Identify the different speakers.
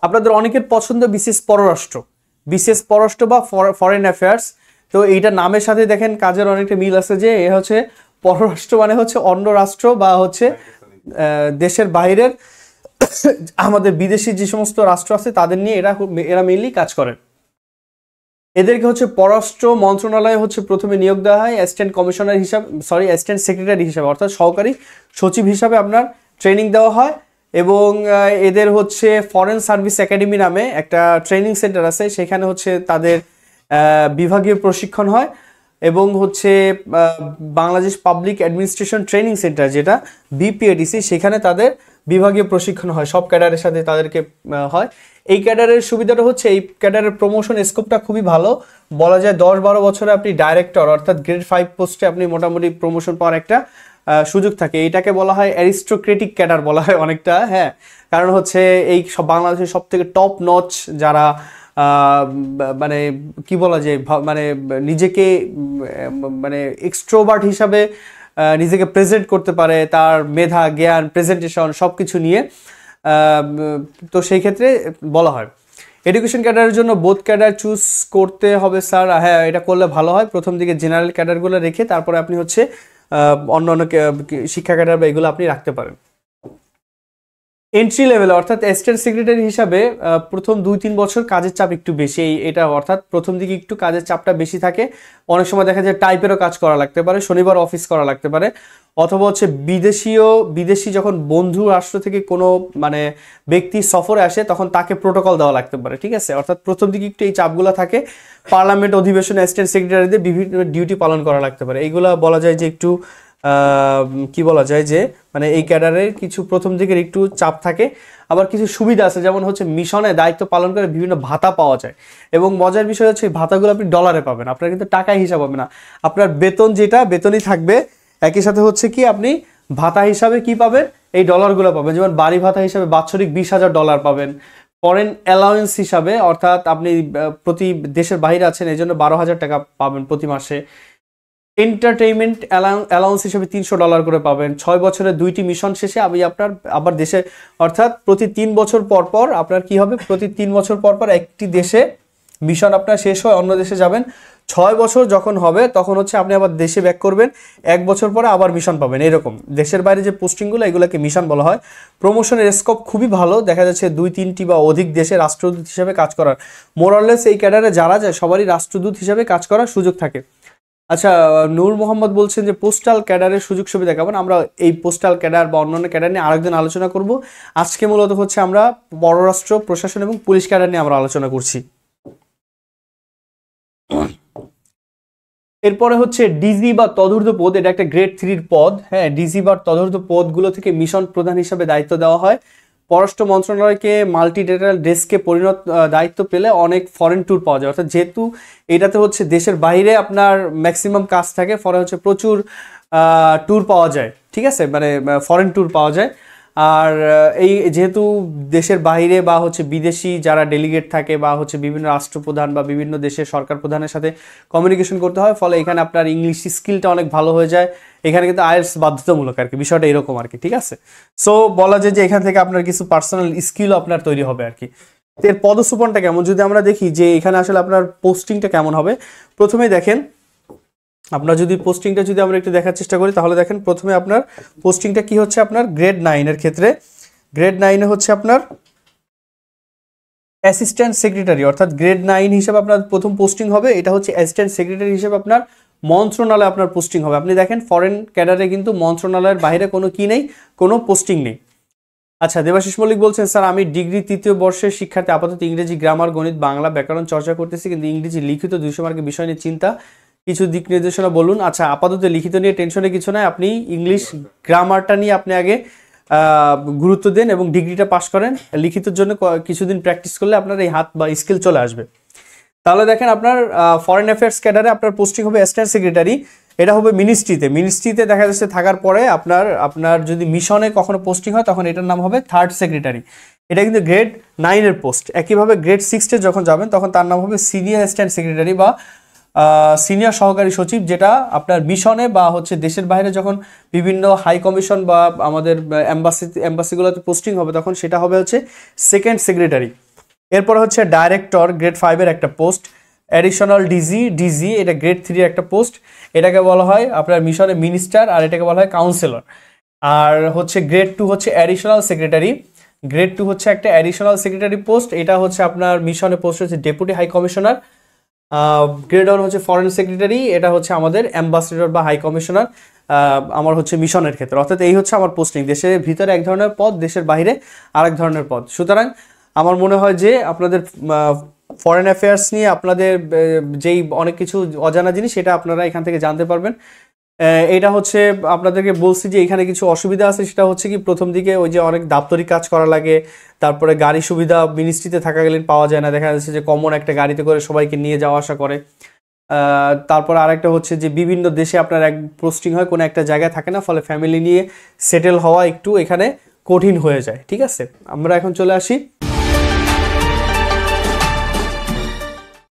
Speaker 1: আপনাদের অনেকের পছন্দ বিশেষ পররাষ্ট্র বা ফরেন অ্যাফেয়ার্স। তো এইটা নামের সাথে দেখেন কাজের অনেকটা মিল আছে, যে এ হচ্ছে পররাষ্ট্র মানে হচ্ছে অন্য রাষ্ট্র বা হচ্ছে দেশের বাইরের আমাদের বিদেশি যে সমস্ত রাষ্ট্র আছে তাদের নিয়ে এরা মেইনলি কাজ করে। এদেরকে হচ্ছে পররাষ্ট্র মন্ত্রণালয়ে হচ্ছে প্রথমে নিয়োগ দেওয়া হয় অ্যাসিস্ট্যান্ট সেক্রেটারি হিসাবে, অর্থাৎ সহকারী সচিব হিসাবে আপনার ট্রেনিং দেওয়া হয়। এবং এদের হচ্ছে ফরেন সার্ভিস একাডেমি নামে একটা ট্রেনিং সেন্টার আছে, সেখানে হচ্ছে তাদের বিভাগীয় প্রশিক্ষণ হয়। এবং হচ্ছে Bangladesh public administration training centre যেটা বিপিএডিসি, সেখানে তাদের বিভাগীয় প্রশিক্ষণ হয়, সব ক্যাডারের সাথে তাদেরকে হয়। এই ক্যাডারের সুবিধাটা হচ্ছে এই ক্যাডারের প্রমোশন স্কোপটা খুবই ভালো, বলা যায় 10-12 বছরে আপনি ডাইরেক্টর অর্থাৎ গ্রেড 5 পোস্টে আপনি মোটামুটি প্রমোশন পাওয়ার একটা সুযোগ থাকে। এইটাকে বলা হয় অ্যারিস্টোক্রেটিক ক্যাডার বলা হয় অনেকটা, হ্যাঁ, কারণ হচ্ছে এই সব বাংলাদেশের সব থেকে টপ নচ যারা মানে কি বলা যায়, মানে নিজেকে মানে এক্সট্রোভার্ট হিসাবে নিজেকে প্রেজেন্ট করতে পারে, তার মেধা জ্ঞান প্রেজেন্টেশন সব কিছু নিয়ে, তো সেই ক্ষেত্রে বলা হয়। এডুকেশন ক্যাডারের জন্য বোথ ক্যাডার চুজ করতে হবে স্যার, হ্যাঁ এটা করলে ভালো হয়। প্রথম দিকে জেনারেল ক্যাডারগুলো রেখে তারপরে আপনি হচ্ছে অন্য শিক্ষা ক্যাডার বা এগুলো আপনি রাখতে পারেন। এন্ট্রি লেভেল অর্থাৎ অ্যাসিস্ট্যান্ট সেক্রেটারি হিসাবে প্রথম 2-3 বছর কাজের চাপ একটু বেশি, এটা অর্থাৎ প্রথম দিকে একটু কাজের চাপটা বেশি থাকে। অনেক সময় দেখা যায় টাইপেরও কাজ করা লাগতে পারে, শনিবার অফিস করা লাগতে পারে, অথবা হচ্ছে বিদেশি যখন বন্ধু রাষ্ট্র থেকে কোনো মানে ব্যক্তি সফরে আসে তখন তাকে প্রোটোকল দেওয়া লাগতে পারে, ঠিক আছে। অর্থাৎ প্রথম দিকে একটু এই চাপগুলো থাকে। পার্লামেন্ট অধিবেশনে অ্যাসিস্ট্যান্ট সেক্রেটারিদের বিভিন্ন ডিউটি পালন করা লাগতে পারে। এইগুলা বলা যায় যে একটু কি বলা যায় যে মানে এই ক্যাডারের কিছু প্রথম দিকের একটু চাপ থাকে। আবার কিছু সুবিধা আছে, যেমন হচ্ছে মিশনে দায়িত্ব পালন করে বিভিন্ন ভাতা পাওয়া যায়, এবং মজার বিষয় হচ্ছে ভাতাগুলো আপনি ডলারে পাবেন, আপনার কিন্তু টাকায় হিসাব হবে না। আপনার বেতন যেটা বেতনই থাকবে, একই সাথে হচ্ছে কি আপনি ভাতা হিসাবে কি পাবেন, এই ডলারগুলো পাবেন। যেমন বাড়ি ভাতা হিসাবে বাৎসরিক $20,000 পাবেন। ফরেন অ্যালাউন্স হিসাবে অর্থাৎ আপনি প্রতি দেশের বাইরে আছেন এই জন্য $12,000 পাবেন প্রতি মাসে। এন্টারটেইনমেন্ট অ্যালাউন্স হিসেবে $300 করে পাবেন। 6 বছরের 2টি মিশন শেষে আবার দেশে, অর্থাৎ প্রতি 3 বছর পর পর আপনার কি হবে, প্রতি 3 বছর পর পর একটি দেশে মিশন আপনার শেষ হয়, অন্য দেশে যাবেন। 6 বছর যখন হবে তখন হচ্ছে আপনি আবার দেশে ব্যাক করবেন, 1 বছর পরে আবার মিশন পাবেন। এরকম দেশের বাইরে যে পোস্টিংগুলো এগুলোকে মিশন বলা হয়। প্রমোশনের স্কোপ খুবই ভালো, দেখা যাচ্ছে 2-3টি বা অধিক দেশে রাষ্ট্রদূত হিসেবে কাজ করার, মোরাললেস এই ক্যাডারে যারা যায় সবারই রাষ্ট্রদূত হিসেবে কাজ করার সুযোগ থাকে। আচ্ছা, নূর মোহাম্মদ বলছেন যে পোস্টাল ক্যাডারের সুযোগ সুবিধা কেমন। আমরা এই পোস্টাল ক্যাডার বা অন্যান্য ক্যাডার নিয়ে আরেকদিন আলোচনা করব। আজকে মূলত হচ্ছে আমরা পররাষ্ট্র প্রশাসন এবং পুলিশ ক্যাডার নিয়ে আমরা আলোচনা করছি। এরপরে হচ্ছে ডিজি বা তদূর্ধ্ব পদ, এটা একটা গ্রেড 3 পদ, হ্যাঁ। ডিজি বা তদূর্ধ্ব পদগুলো থেকে মিশন প্রধান হিসাবে দায়িত্ব দেওয়া হয়। পররাষ্ট্র মন্ত্রণালয়কে মাল্টিলেটারাল ডেস্কে দায়িত্ব পেলে অনেক ফরেন ট্যুর পাওয়া যায়, অর্থাৎ যেহেতু এটাতে হচ্ছে দেশের বাইরে আপনার ম্যাক্সিমাম কাজ থাকে, ফলে হচ্ছে প্রচুর ট্যুর পাওয়া যায়, ঠিক আছে, মানে ফরেন ট্যুর পাওয়া যায়। আর এই যেহেতু দেশের বাইরে বা হচ্ছে বিদেশি যারা ডেলিগেট থাকে বা হচ্ছে বিভিন্ন রাষ্ট্রপ্রধান বা বিভিন্ন দেশের সরকার প্রধানের সাথে কমিউনিকেশন করতে হয়, ফলে এখানে আপনার ইংলিশ স্কিলটা অনেক ভালো হয়ে যায়। এখানে কিন্তু আইএলটিএস বাধ্যতামূলক আর কি, বিষয়টা এরকম আর কি, ঠিক আছে। সো বলা যায় যে এখান থেকে আপনার কিছু পার্সোনাল স্কিলও আপনার তৈরি হবে আর কি। এর পদসুপনটা কেমন যদি আমরা দেখি যে এখানে আসলে আপনার পোস্টিংটা কেমন হবে, প্রথমেই দেখেন আপনার যদি পোস্টিংটা যদি আমরা একটু দেখার চেষ্টা করি তাহলে দেখেন প্রথমে আপনার পোস্টিংটা কি হচ্ছে, আপনার গ্রেড 9 এর ক্ষেত্রে গ্রেড 9 এ হচ্ছে আপনার অ্যাসিস্ট্যান্ট সেক্রেটারি, অর্থাৎ গ্রেড 9 হিসেবে আপনার প্রথম পোস্টিং হবে। এটা হচ্ছে অ্যাসিস্ট্যান্ট সেক্রেটারি হিসেবে আপনার মন্ত্রণালয়ে আপনার পোস্টিং হবে। আপনি দেখেন ফরেন ক্যাডারে কিন্তু মন্ত্রণালয়ের বাইরে কোনো কি নেই, কোনো পোস্টিং নেই। আচ্ছা, দেবাশিস মল্লিক বলছেন স্যার আমি ডিগ্রি 3য় বর্ষের শিক্ষার্থী, আপাতত ইংরেজি গ্রামার গণিত বাংলা ব্যাকরণ চর্চা করতেছি, কিন্তু ইংরেজি লিখিত 200 মার্কের বিষয় নিয়ে চিন্তা, কিছু দিক নির্দেশনা বলুন। আচ্ছা, আপাতত লিখিত নিয়ে টেনশনে কিছু নাই, আপনি ইংলিশ গ্রামারটা নিয়ে আপনি আগে গুরুত্ব দেন এবং ডিগ্রিটা পাস করেন। লিখিতের জন্য কিছুদিন প্র্যাকটিস করলে আপনার এই হাত বা স্কিল চলে আসবে। তাহলে দেখেন আপনার ফরেন অ্যাফেয়ার্স ক্যাডারে আপনার পোস্টিং হবে অ্যাসিস্ট্যান্ট সেক্রেটারি, এটা হবে মিনিস্ট্রিতে দেখা যাচ্ছে থাকার পরে আপনার যদি মিশনে কখনো পোস্টিং হয় তখন এটার নাম হবে 3rd সেক্রেটারি। এটা কিন্তু গ্রেড 9 এর পোস্ট। একইভাবে গ্রেড 6 যখন যাবেন তখন তার নাম হবে সিনিয়র অ্যাসিস্ট্যান্ট সেক্রেটারি বা সিনিয়র সহকারী সচিব, যেটা আপনার মিশনে বা হচ্ছে দেশের বাইরে যখন বিভিন্ন হাই কমিশন বা আমাদের এম্বাসিগুলোতে পোস্টিং হবে তখন সেটা হবে হচ্ছে 2nd সেক্রেটারি। এরপর হচ্ছে ডাইরেক্টর গ্রেড 5 এর একটা পোস্ট, অ্যাডিশনাল ডিজি এটা গ্রেড 3 এর একটা পোস্ট, এটাকে বলা হয় আপনার মিশনে মিনিস্টার, আর এটাকে বলা হয় কাউন্সিলর। আর হচ্ছে গ্রেড 2 হচ্ছে অ্যাডিশনাল সেক্রেটারি, গ্রেড 2 হচ্ছে একটা অ্যাডিশনাল সেক্রেটারি পোস্ট, এটা হচ্ছে আপনার মিশনে পোস্ট হচ্ছে ডেপুটি হাই কমিশনার। গ্রেড 1 হচ্ছে ফরেন সেক্রেটারি, এটা হচ্ছে আমাদের অ্যাম্বাসেডর বা হাই কমিশনার আমার হচ্ছে মিশনের ক্ষেত্রে। অর্থাৎ এই হচ্ছে আমার পোস্টিং, দেশের ভিতরে এক ধরনের পদ, দেশের বাইরে আরেক ধরনের পদ। সুতরাং আমার মনে হয় যে আপনাদের ফরেন অ্যাফেয়ার্স নিয়ে আপনাদের যেই অনেক কিছু অজানা জিনিস সেটা আপনারা এখান থেকে জানতে পারবেন। এটা হচ্ছে আপনাদেরকে বলছি যে এখানে কিছু অসুবিধা আছে, সেটা হচ্ছে কি প্রথম দিকে ওই যে অনেক দাপ্তরিক কাজ করা লাগে, তারপরে গাড়ি সুবিধা মিনিস্ট্রিতে থাকাকালীন পাওয়া যায় না, দেখা যাচ্ছে যে কমন একটা গাড়িতে করে সবাইকে নিয়ে যাওয়া আসা করে। তারপর আরেকটা হচ্ছে যে বিভিন্ন দেশে আপনার এক পোস্টিং হয়, কোনো একটা জায়গায় থাকে না, ফলে ফ্যামিলি নিয়ে সেটেল হওয়া একটু এখানে কঠিন হয়ে যায়। ঠিক আছে, আমরা এখন চলে আসি